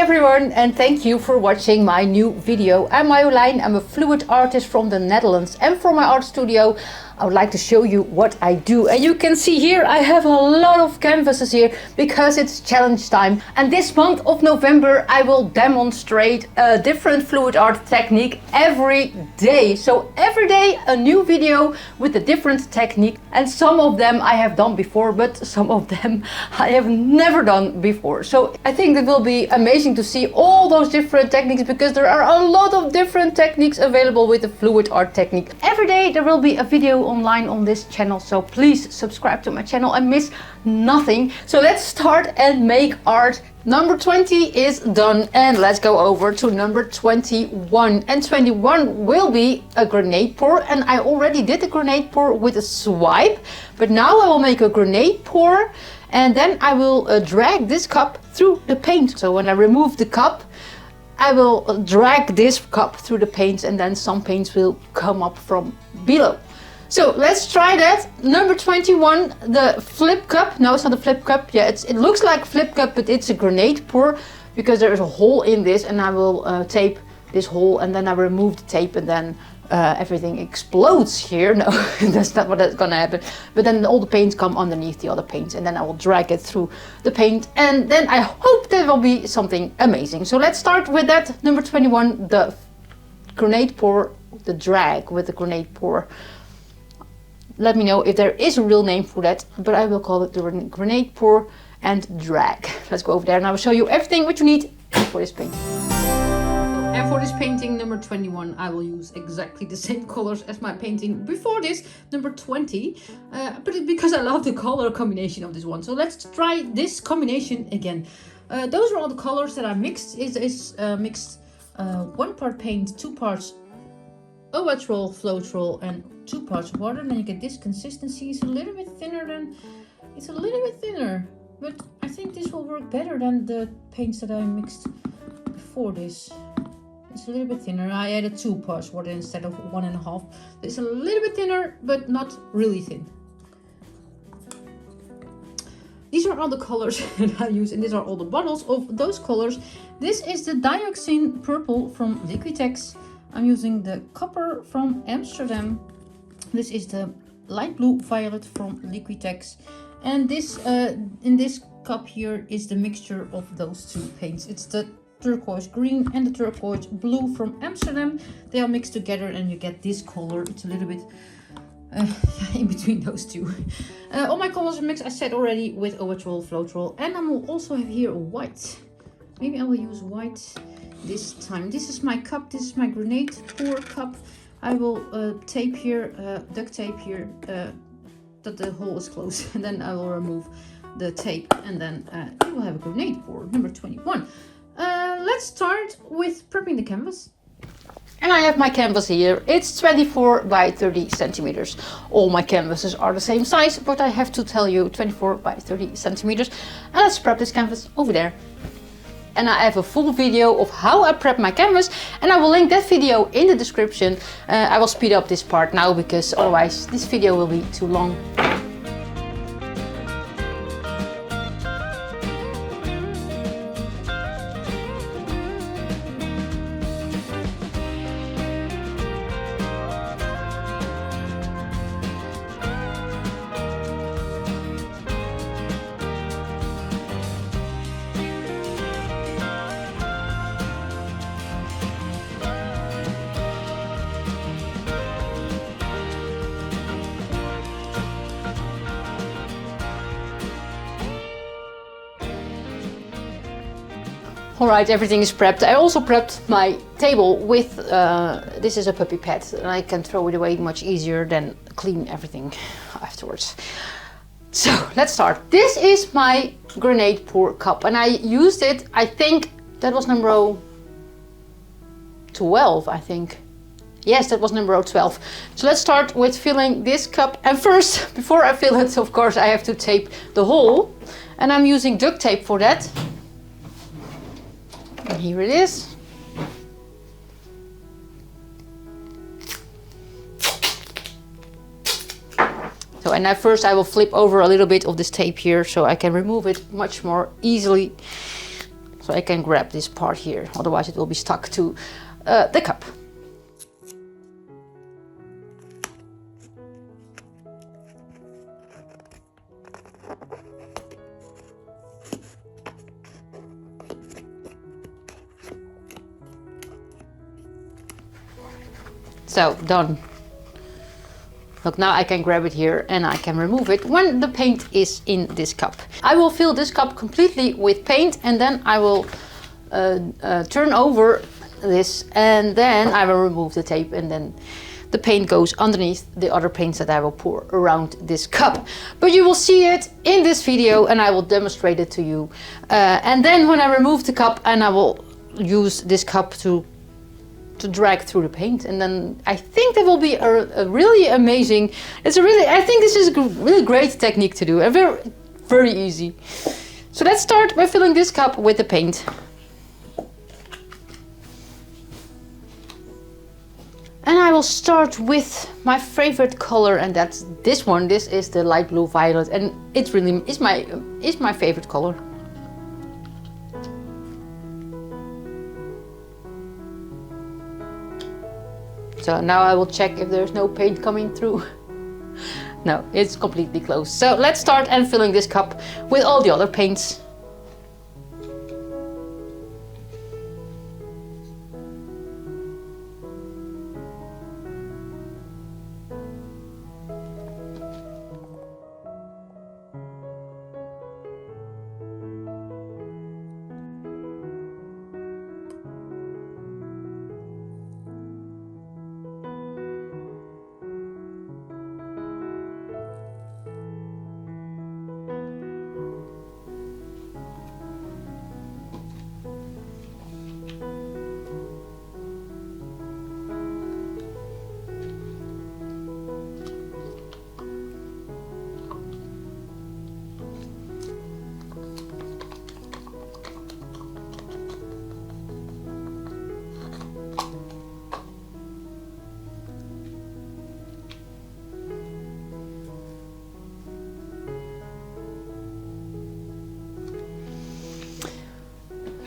everyone, and thank you for watching my new video. I'm Marjolein, I'm a fluid artist from the Netherlands, and for my art studio I would like to show you what I do. And you can see here I have a lot of canvases here because it's challenge time. And this month of November I will demonstrate a different fluid art technique every day. So every day a new video with a different technique, and some of them I have done before, but some of them I have never done before. So I think it will be amazing to see all those different techniques, because there are a lot of different techniques available with the fluid art technique. Every day there will be a video online on this channel, so please subscribe to my channel and miss nothing. So let's start and make art. Number 20 is done, and let's go over to number 21. And 21 will be a grenade pour, and I already did the grenade pour with a swipe, but now I will make a grenade pour, and then I will drag this cup through the paint. So when I remove the cup, I will drag this cup through the paints, and then some paints will come up from below. So let's try that. Number 21, the flip cup. No, it's not a flip cup. Yeah, it looks like a flip cup, but it's a grenade pour because there is a hole in this, and I will tape this hole, and then I remove the tape, and then everything explodes here. No, that's not what's gonna happen. But then all the paints come underneath the other paints, and then I will drag it through the paint, and then I hope there will be something amazing. So let's start with that. Number 21, the grenade pour, the drag with the grenade pour. Let me know if there is a real name for that, but I will call it the grenade pour and drag. Let's go over there and I will show you everything what you need for this painting. And for this painting, number 21, I will use exactly the same colors as my painting before this, number 20, but because I love the color combination of this one. So let's try this combination again. Those are all the colors that I mixed. Is mixed 1 part paint, 2 parts Owatrol Floetrol, and 2 parts water, and then you get this consistency. It's a little bit thinner but I think this will work better than the paints that I mixed before this. It's a little bit thinner. I added 2 parts water instead of 1.5. It's a little bit thinner, but not really thin. These are all the colors that I use, and these are all the bottles of those colors. This is the Dioxazine purple from Liquitex. I'm using the copper from Amsterdam. This is the light blue violet from Liquitex. And this in this cup here is the mixture of those 2 paints. It's the turquoise green and the turquoise blue from Amsterdam. They are mixed together and you get this color. It's a little bit in between those 2. All my colors are mixed, I said already, with Owatrol Floetrol. And I will also have here white. Maybe I will use white this time. This is my cup. This is my grenade pour cup. I will tape here, duct tape here, that the hole is closed, and then I will remove the tape, and then you will have a grenade pour, number 21. Let's start with prepping the canvas. And I have my canvas here. It's 24 by 30 centimeters. All my canvases are the same size, but I have to tell you 24 by 30 centimeters. And let's prep this canvas over there. And I have a full video of how I prep my canvas, and I will link that video in the description. I will speed up this part now because otherwise this video will be too long. Alright, everything is prepped. I also prepped my table with, this is a puppy pad, and I can throw it away much easier than clean everything afterwards. So let's start. This is my grenade pour cup, and I used it, I think that was number 12, I think. Yes, that was number 12. So let's start with filling this cup. And first, before I fill it, of course, I have to tape the hole. And I'm using duct tape for that. And here it is. So, and now first I will flip over a little bit of this tape here so I can remove it much more easily. So So I can grab this part here, otherwise it will be stuck to the cup. So, done. Look, now I can grab it here and I can remove it when the paint is in this cup. I will fill this cup completely with paint, and then I will turn over this, and then I will remove the tape, and then the paint goes underneath the other paints that I will pour around this cup. But you will see it in this video and I will demonstrate it to you. And then when I remove the cup, and I will use this cup to drag through the paint, and then I think that will be a really amazing, I think this is a really great technique to do, and very easy. So let's start by filling this cup with the paint. And I will start with my favorite color, and that's this one. This is the light blue violet, and it's really is my favorite color. So now I will check if there's no paint coming through. No, it's completely closed. So let's start and filling this cup with all the other paints.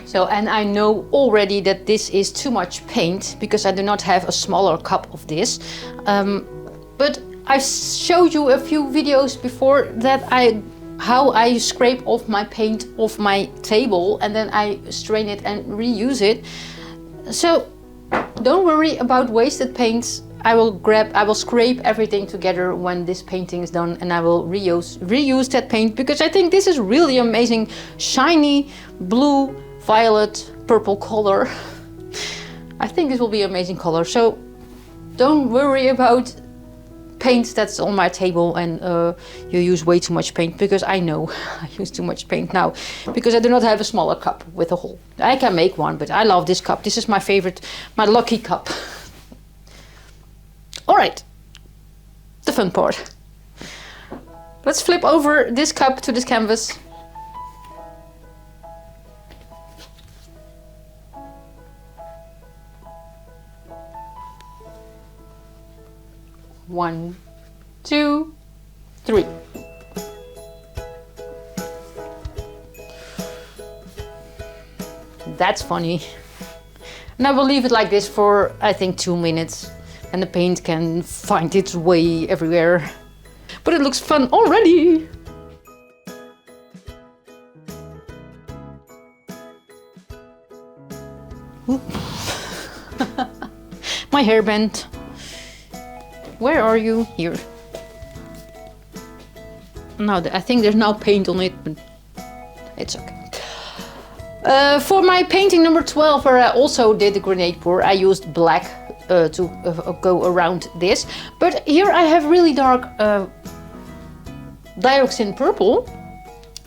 So, and I know already that this is too much paint because I do not have a smaller cup of this. But I've showed you a few videos before that how I scrape off my paint off my table and then I strain it and reuse it. So don't worry about wasted paints. I will scrape everything together when this painting is done, and I will reuse that paint because I think this is really amazing, shiny blue, violet, purple color. I think this will be amazing color. So don't worry about paint that's on my table and you use way too much paint, because I know I use too much paint now because I do not have a smaller cup with a hole. I can make one, but I love this cup. This is my favorite, my lucky cup. All right, the fun part. Let's flip over this cup to this canvas. One, two, three. That's funny. And I will leave it like this for, I think, 2 minutes. And the paint can find its way everywhere. But it looks fun already. My hairband. Where are you? Here. Now, I think there's no paint on it, but it's okay. For my painting number 12, where I also did the grenade pour, I used black to go around this. But here I have really dark dioxazine purple,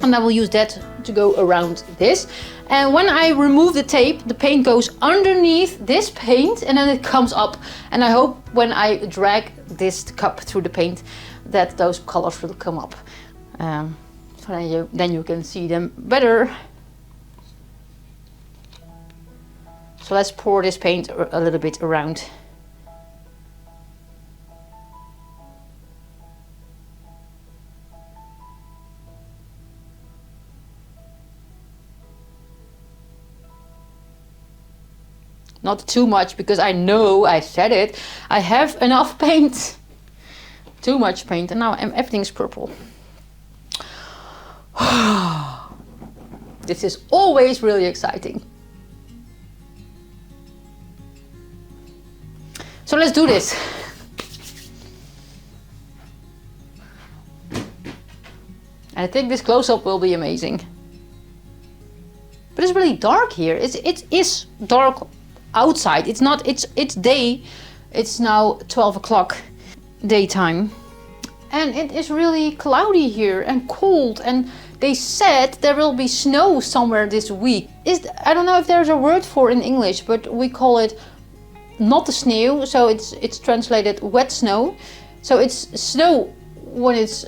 and I will use that to go around this. And when I remove the tape, the paint goes underneath this paint and then it comes up. And I hope when I drag this cup through the paint that those colors will come up. So then you can see them better. So let's pour this paint a little bit around. Not too much, because I know, I said it, I have enough paint. Too much paint, and now everything's purple. This is always really exciting. So let's do this. I think this close-up will be amazing. But it's really dark here. It is dark outside. It's not. It's day. It's now 12 o'clock daytime, and it is really cloudy here and cold. And they said there will be snow somewhere this week. I don't know if there's a word for in English, but we call it not the sneeuw. So it's translated wet snow. So it's snow when it's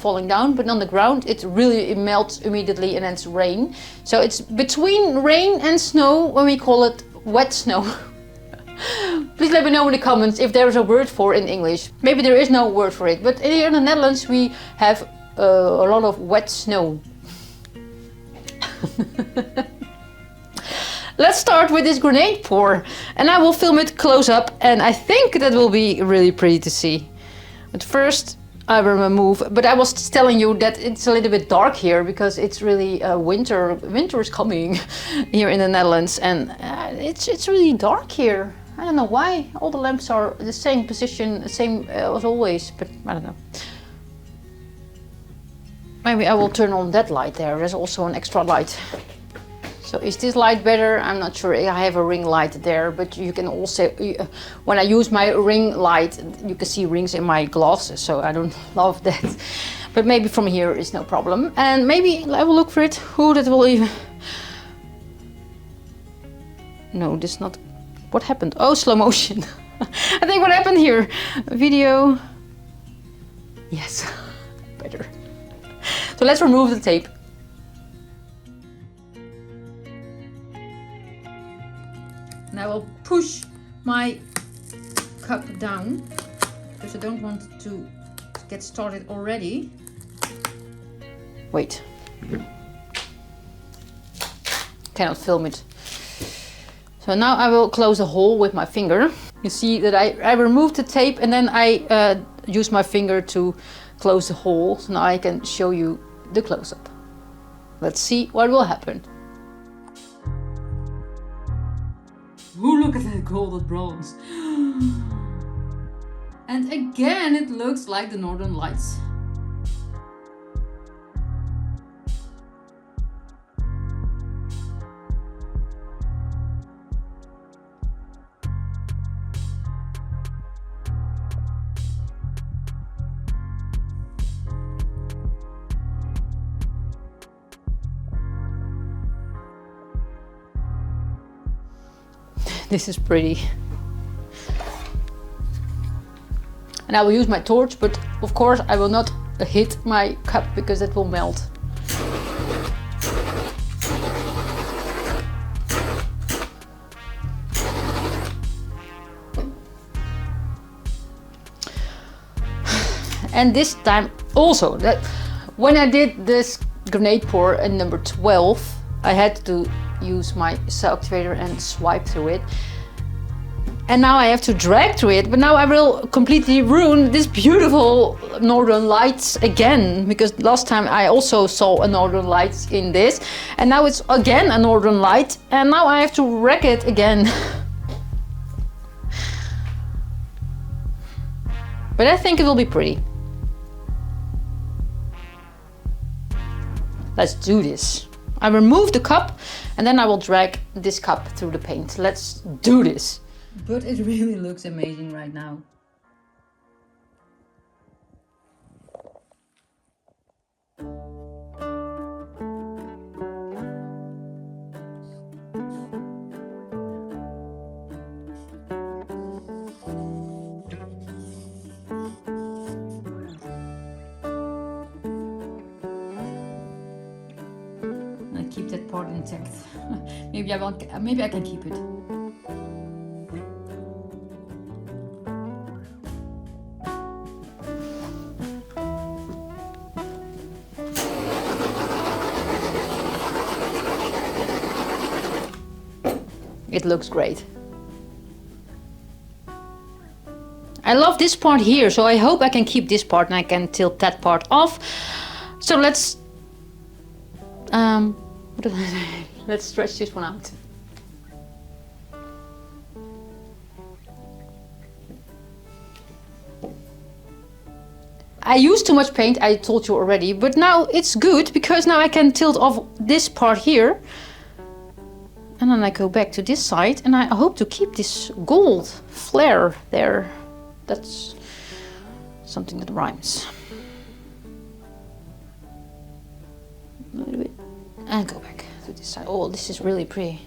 falling down, but on the ground it melts immediately, and then it's rain. So it's between rain and snow when we call it wet snow. Please let me know in the comments if there is a word for in English. Maybe there is no word for it, but here in the Netherlands we have a lot of wet snow. Let's start with this grenade pour, and I will film it close up, and I think that will be really pretty to see. But first I will remove, but I was telling you that it's a little bit dark here because it's really winter. Winter is coming here in the Netherlands, and it's really dark here. I don't know why. All the lamps are the same position, same as always, but I don't know. Maybe I will turn on that light there. There's also an extra light. So is this light better? I'm not sure. I have a ring light there, but you can also, when I use my ring light, you can see rings in my glasses, so I don't love that. But maybe from here is no problem. And maybe I will look for it. Who that will even... No, this is not... What happened? Oh, slow motion. I think what happened here? Video. Yes, better. So let's remove the tape. And I will push my cup down because I don't want to get started already. Wait. Cannot film it. So now I will close the hole with my finger. You see that I removed the tape, and then I use my finger to close the hole. So now I can show you the close-up. Let's see what will happen. Ooh, look at that golden bronze. And again, it looks like the Northern Lights. This is pretty. And I will use my torch, but of course I will not hit my cup because it will melt. And this time also, that when I did this grenade pour in number 12, I had to use my cell activator and swipe through it, and now I have to drag through it. But now I will completely ruin this beautiful Northern Lights again, because last time I also saw a Northern Lights in this, and now it's again a Northern Light, and now I have to wreck it again. But I think it will be pretty. Let's do this. I remove the cup, and then I will drag this cup through the paint. Let's do this. But it really looks amazing right now. Keep that part intact. Maybe I can keep it. It looks great. I love this part here, so I hope I can keep this part and I can tilt that part off. So let's let's stretch this one out. I used too much paint, I told you already, but now it's good because now I can tilt off this part here. And then I go back to this side and I hope to keep this gold flare there. That's something that rhymes. A little bit. And go back to this side. Oh, this is really pretty.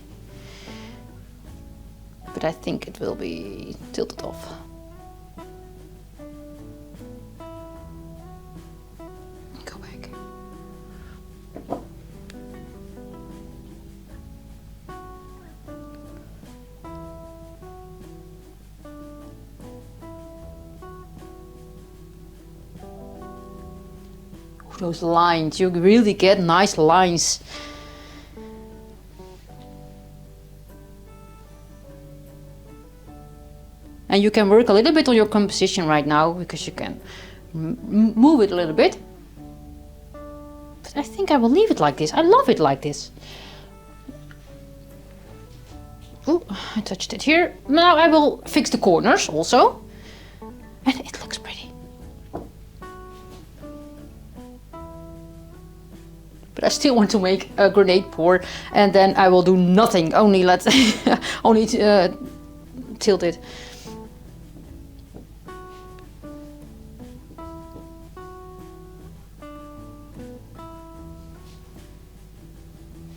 But I think it will be tilted off. Go back. Those lines, you really get nice lines. And you can work a little bit on your composition right now because you can move it a little bit. But I think I will leave it like this. I love it like this. Oh, I touched it here. Now I will fix the corners also. And it looks pretty. But I still want to make a grenade pour, and then I will do nothing. Only tilt it.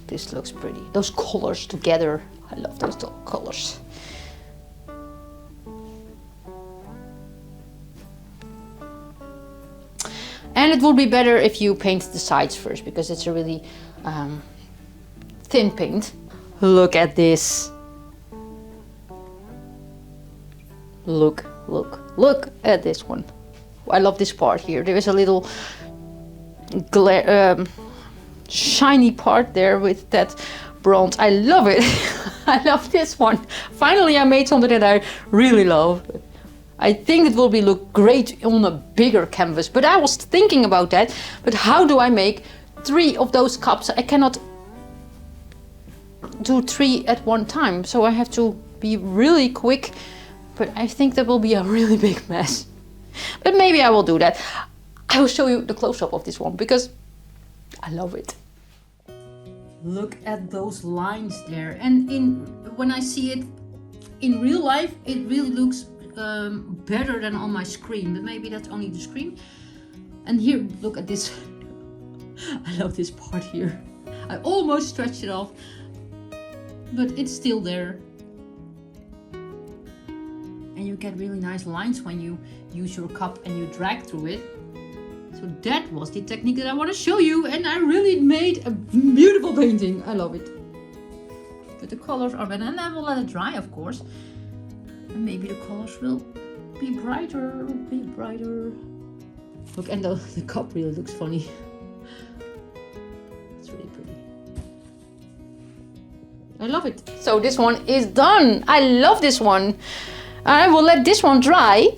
This looks pretty. Those colors together. I love those colors. And it would be better if you paint the sides first, because it's a really thin paint. Look at this. Look at this one. I love this part here. There is a little shiny part there with that bronze. I love it. I love this one. Finally I made something that I really love. I think it will look great on a bigger canvas, but I was thinking about that. But how do I make 3 of those cups? I cannot do 3 at one time, so I have to be really quick. But I think that will be a really big mess. But maybe I will do that. I will show you the close-up of this one because I love it. Look at those lines there. And when I see it in real life, it really looks better than on my screen, but maybe that's only the screen. And here, look at this. I love this part here. I almost stretched it off, but it's still there. And you get really nice lines when you use your cup and you drag through it. So that was the technique that I want to show you, and I really made a beautiful painting. I love it. But the colors are better, and I will let it dry, of course. And maybe the colors will be brighter, Look, and the cup really looks funny. It's really pretty. I love it. So this one is done. I love this one. I will let this one dry.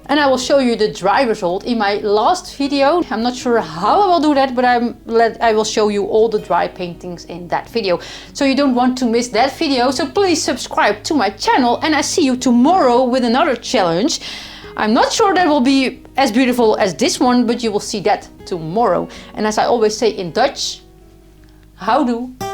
And I will show you the dry result in my last video. I'm not sure how I will do that, but I will show you all the dry paintings in that video. So you don't want to miss that video. So please subscribe to my channel, and I see you tomorrow with another challenge. I'm not sure that will be as beautiful as this one, but you will see that tomorrow. And as I always say in Dutch, houdoe.